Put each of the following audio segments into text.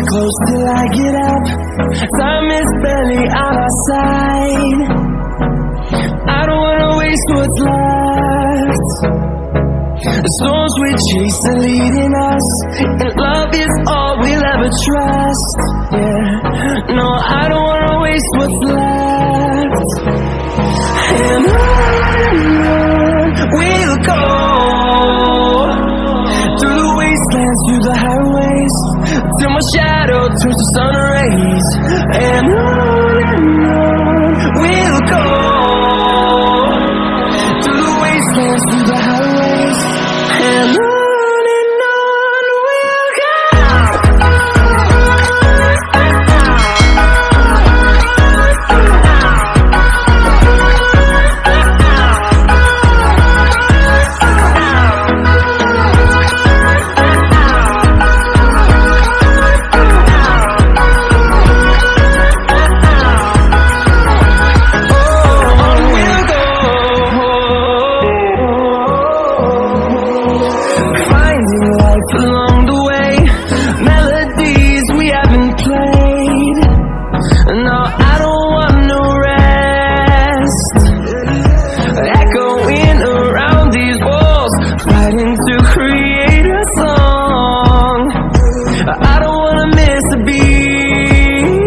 close till I get up. Time is barely on our side. I don't wanna waste what's left. The storms we chase are leading us, and love is all we'll ever trust. Yeah, no, I don't wanna waste what's left. And on we'll go, through the wastelands, through the highways, till my shadow turns to sun rays. And on we'll go, through the wastelands, through the highways, and on we'll go. Along the way, melodies we haven't played. No, I don't want no rest. Echoing around these walls, fighting to create a song. I don't wanna miss a beat.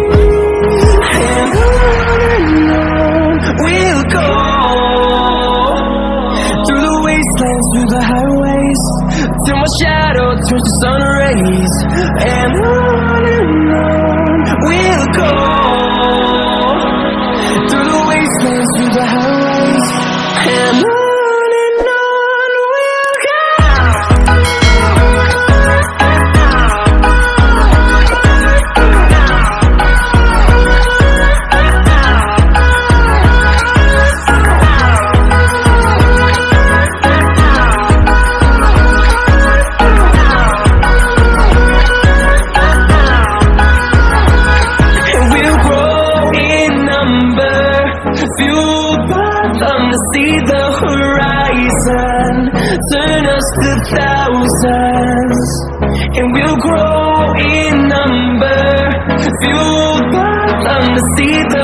And on we'll go, through the wastelands, through the highways, till my shadow turns to sun rays. And on we'll go, through the wastelands, through the highways, and on we'll go. Fueled by them to see the horizon, turn us to thousands, and we'll grow in number. Fueled by them to see the